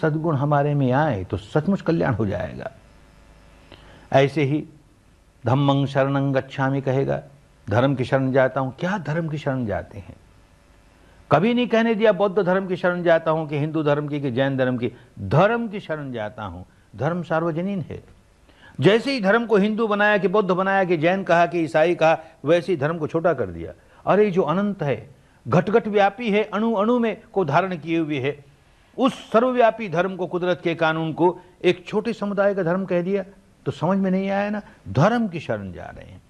सद्गुण हमारे में आए तो सचमुच कल्याण हो जाएगा। ऐसे ही धम्मं शरणं गच्छामि कहेगा, धर्म की शरण जाता हूं। क्या धर्म की शरण जाते हैं? कभी नहीं कहने दिया बौद्ध धर्म की शरण जाता हूं कि हिंदू धर्म की कि जैन धर्म की। धर्म की शरण जाता हूं। धर्म सार्वजनीन है। जैसे ही धर्म को हिंदू बनाया कि बौद्ध बनाया कि जैन कहा कि ईसाई कहा, वैसे ही धर्म को छोटा कर दिया। अरे जो अनंत है, घट घट व्यापी है, अणु अणु में को धारण किए हुए है, उस सर्वव्यापी धर्म को, कुदरत के कानून को एक छोटे समुदाय का धर्म कह दिया। तो समझ में नहीं आया ना, धर्म की शरण जा रहे हैं।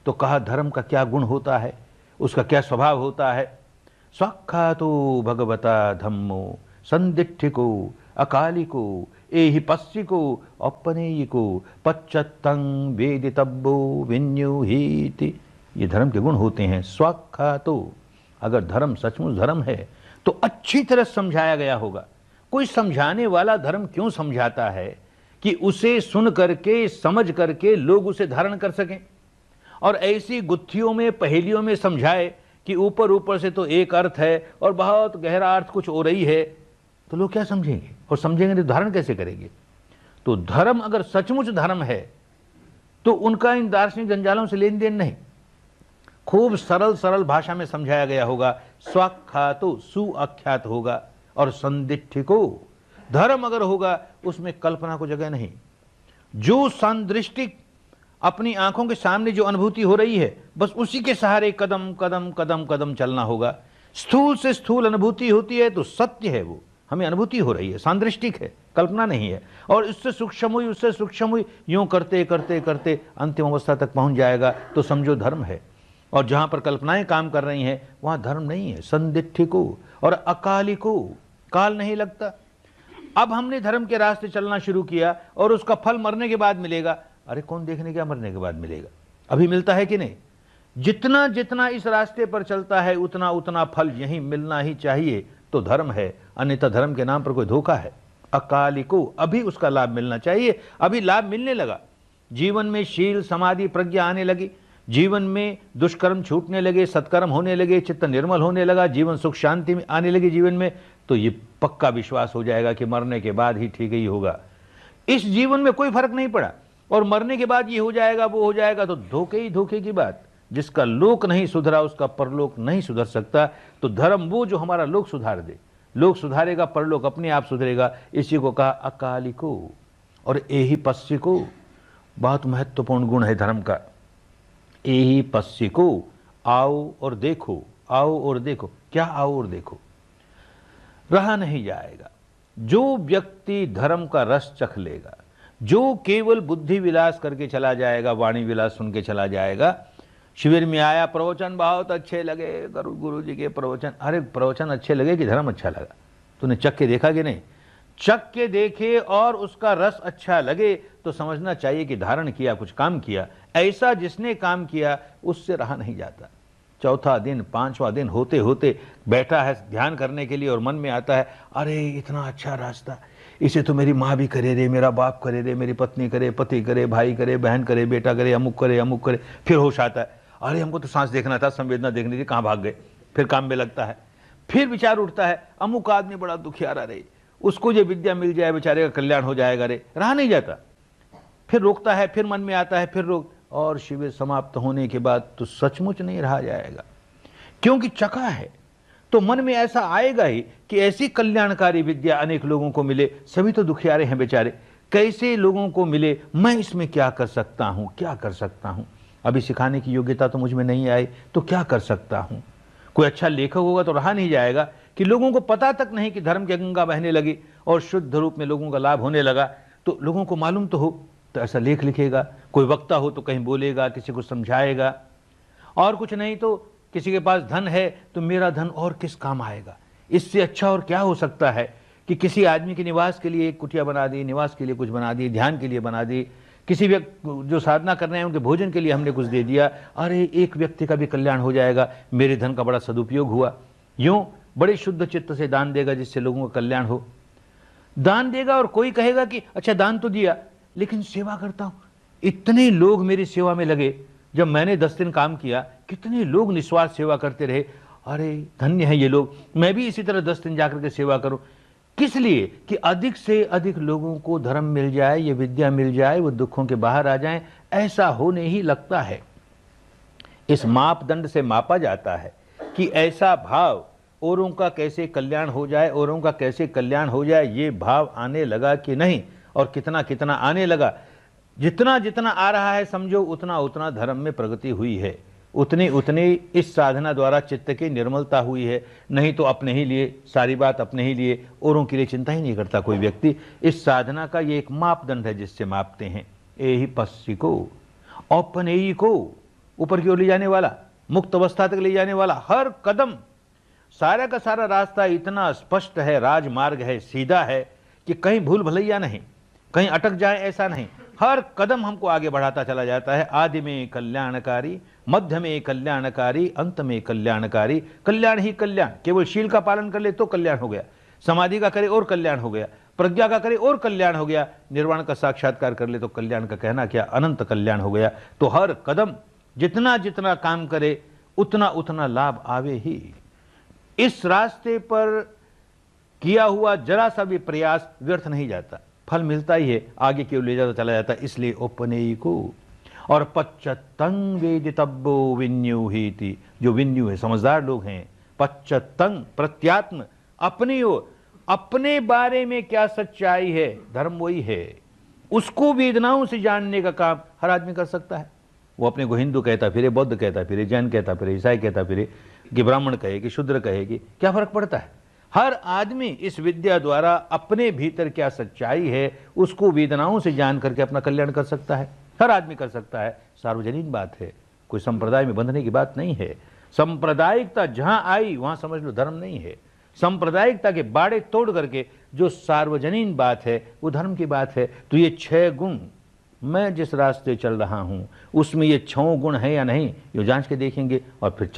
तो कहा धर्म का क्या गुण होता है, उसका क्या स्वभाव होता है। स्वाख्यातो भगवता धम्मो संदिठिको अकालिको एहि पश्चिको अपनेयिको पच्चत्तं वेदितब्बो विन्युहीति। ये धर्म के गुण होते हैं। स्वाख्यातो, अगर धर्म सचमुच धर्म है तो अच्छी तरह समझाया गया होगा। कोई समझाने वाला धर्म क्यों समझाता है कि उसे सुन करके समझ करके लोग उसे धारण कर सकें, और ऐसी गुत्थियों में पहेलियों में समझाए कि ऊपर ऊपर से तो एक अर्थ है और बहुत गहरा अर्थ कुछ और ही है, तो लोग क्या समझेंगे, और समझेंगे तो धारण कैसे करेंगे। तो धर्म अगर सचमुच धर्म है तो उनका इन दार्शनिक जंजालों से लेन देन नहीं। खूब सरल सरल भाषा में समझाया गया होगा। स्वाख्यातो सुअख्यात होगा, और संदिठिको, धर्म अगर होगा उसमें कल्पना को जगह नहीं। जो सांदृष्टिक अपनी आंखों के सामने जो अनुभूति हो रही है, बस उसी के सहारे कदम कदम कदम कदम चलना होगा। स्थूल से स्थूल अनुभूति होती है तो सत्य है, वो हमें अनुभूति हो रही है, सांदृष्टिक है, कल्पना नहीं है। और इससे सूक्ष्म हुई, उससे सूक्ष्म हुई, यूं करते करते करते अंतिम अवस्था तक पहुंच जाएगा तो समझो धर्म है। और जहां पर कल्पनाएं काम कर रही हैं वहां धर्म नहीं है। संदिठिको और अकालिको, काल नहीं लगता। अब हमने धर्म के रास्ते चलना शुरू किया और उसका फल मरने के बाद मिलेगा। अरे कौन देखने क्या मरने के बाद मिलेगा, अभी मिलता है कि नहीं। जितना जितना इस रास्ते पर चलता है उतना उतना फल यहीं मिलना ही चाहिए, तो धर्म है। अन्यथा धर्म के नाम पर कोई धोखा है। अकालिको, अभी उसका लाभ मिलना चाहिए, अभी लाभ मिलने लगा। जीवन में शील समाधि प्रज्ञा आने लगी, जीवन में दुष्कर्म छूटने लगे, सत्कर्म होने लगे, चित्त निर्मल होने लगा, जीवन सुख शांति में आने लगी जीवन में, तो ये पक्का विश्वास हो जाएगा कि मरने के बाद ही ठीक ही होगा। इस जीवन में कोई फर्क नहीं पड़ा और मरने के बाद ये हो जाएगा वो हो जाएगा, तो धोखे ही धोखे की बात। जिसका लोक नहीं सुधरा उसका परलोक नहीं सुधर सकता। तो धर्म वो जो हमारा लोक सुधार दे, लोक सुधारेगा, परलोक अपने आप सुधरेगा। इसी को कहा अकालिको और एहि पश्चिको। बहुत महत्वपूर्ण गुण है धर्म का। एहि पश्चिको, आओ और देखो, आओ और देखो। क्या आओ और देखो? रहा नहीं जाएगा। जो व्यक्ति धर्म का रस चख लेगा, जो केवल बुद्धि विलास करके चला जाएगा, वाणी विलास सुन के चला जाएगा, शिविर में आया, प्रवचन बहुत अच्छे लगे, गुरु जी के प्रवचन। अरे प्रवचन अच्छे लगे कि धर्म अच्छा लगा? तूने चख के देखा कि नहीं? चख के देखे और उसका रस अच्छा लगे तो समझना चाहिए कि धारण किया, कुछ काम किया। ऐसा जिसने काम किया उससे रहा नहीं जाता। चौथा दिन पांचवा दिन होते होते बैठा है ध्यान करने के लिए और मन में आता है, अरे इतना अच्छा रास्ता, इसे तो मेरी माँ भी करे रे, मेरा बाप करे रे, मेरी पत्नी करे, पति करे, भाई करे, बहन करे, बेटा करे, अमुक करे, अमुक करे। फिर होश आता है, अरे हमको तो सांस देखना था, संवेदना देखनी थी, कहाँ भाग गए। फिर काम में लगता है। फिर विचार उठता है, अमुक आदमी बड़ा दुखियारा रे, उसको ये विद्या मिल जाए, बेचारे का कल्याण हो जाएगा रे। रहा नहीं जाता। फिर रोकता है, फिर मन में आता है, फिर रोक, और शिविर समाप्त होने के बाद तो सचमुच नहीं रहा जाएगा, क्योंकि चखा है। तो मन में ऐसा आएगा ही कि ऐसी कल्याणकारी विद्या अनेक लोगों को मिले, सभी तो दुखियारे हैं बेचारे, कैसे लोगों को मिले, मैं इसमें क्या कर सकता हूं, क्या कर सकता हूं। अभी सिखाने की योग्यता तो मुझ में नहीं आई, तो क्या कर सकता हूं। कोई अच्छा लेखक होगा तो रहा नहीं जाएगा कि लोगों को पता तक नहीं कि धर्म की गंगा बहने लगी और शुद्ध रूप में लोगों का लाभ होने लगा, तो लोगों को मालूम तो हो, तो ऐसा लेख लिखेगा। कोई वक्ता हो तो कहीं बोलेगा, किसी को समझाएगा, और कुछ नहीं तो किसी के पास धन है तो मेरा धन और किस काम आएगा। इससे अच्छा और क्या हो सकता है कि किसी आदमी के निवास के लिए एक कुटिया बना दी, निवास के लिए कुछ बना दी, ध्यान के लिए बना दी, किसी व्यक्ति जो साधना कर रहे हैं उनके भोजन के लिए हमने कुछ दे दिया। अरे एक व्यक्ति का भी कल्याण हो जाएगा, मेरे धन का बड़ा सदुपयोग हुआ। यूं बड़े शुद्ध चित्त से दान देगा जिससे लोगों का कल्याण हो। दान देगा और कोई कहेगा कि अच्छा दान तो दिया लेकिन सेवा करता हूं, इतने लोग मेरी सेवा में लगे, जब मैंने 10 दिन काम किया कितने लोग निस्वार्थ सेवा करते रहे। अरे धन्य है ये लोग, मैं भी इसी तरह 10 दिन जाकर के सेवा करूं। किस लिए? कि अधिक से अधिक लोगों को धर्म मिल जाए, ये विद्या मिल जाए, वो दुखों के बाहर आ जाएं। ऐसा होने ही लगता है। इस मापदंड से मापा जाता है कि ऐसा भाव, औरों का कैसे कल्याण हो जाए, औरों का कैसे कल्याण हो जाए, ये भाव आने लगा कि नहीं, और कितना कितना आने लगा। जितना जितना आ रहा है समझो उतना उतना धर्म में प्रगति हुई है, उतनी उतनी इस साधना द्वारा चित्त की निर्मलता हुई है। नहीं तो अपने ही लिए, सारी बात अपने ही लिए, औरों के लिए चिंता ही नहीं करता कोई व्यक्ति। इस साधना का ये एक मापदंड है जिससे मापते हैं। ए ही पश्ची को, औपनेयी को, ऊपर की ओर ले जाने वाला, मुक्त अवस्था तक ले जाने वाला। हर कदम, सारा का सारा रास्ता इतना स्पष्ट है, राजमार्ग है, सीधा है कि कहीं भूल भलैया नहीं, कहीं अटक जाए ऐसा नहीं। हर कदम हमको आगे बढ़ाता चला जाता है। आदि में कल्याणकारी, मध्य में कल्याणकारी, अंत में कल्याणकारी। कल्याण ही कल्याण। केवल शील का पालन कर ले तो कल्याण हो गया, समाधि का करे और कल्याण हो गया, प्रज्ञा का करे और कल्याण हो गया, निर्वाण का साक्षात्कार कर ले तो कल्याण का कहना क्या, अनंत कल्याण हो गया। तो हर कदम जितना जितना काम करे उतना उतना लाभ आवे ही। इस रास्ते पर किया हुआ जरा सा भी प्रयास व्यर्थ नहीं जाता, फल मिलता ही है, आगे की ओर ले जाता चला जाता। इसलिए औपनेयी को। और पच्चतंग वेदितव्यो विन्यूहीति, जो विन्यू है, समझदार लोग हैं। पच्चतंग प्रत्यात्म, अपनी ओर, अपने बारे में क्या सच्चाई है, धर्म वही है, उसको वेदनाओं से जानने का काम हर आदमी कर सकता है। वो अपने को हिंदू कहता फिरे, बौद्ध कहता फिरे, जैन कहता फिरे, ईसाई कहता फिरे, कि ब्राह्मण कहे कि शूद्र कहे, कि क्या फर्क पड़ता है। हर आदमी इस विद्या द्वारा अपने भीतर क्या सच्चाई है उसको वेदनाओं से जान करके अपना कल्याण कर सकता है। हर आदमी कर सकता है। सार्वजनिक बात है, कोई संप्रदाय में बंधने की बात नहीं है। सांप्रदायिकता जहां आई वहां समझ लो धर्म नहीं है। सांप्रदायिकता के बाड़े तोड़ करके जो सार्वजनीन बात है वो धर्म की बात है। तो ये 6 गुण, मैं जिस रास्ते चल रहा हूं उसमें ये 6 गुण है या नहीं, ये जांच के देखेंगे और फिर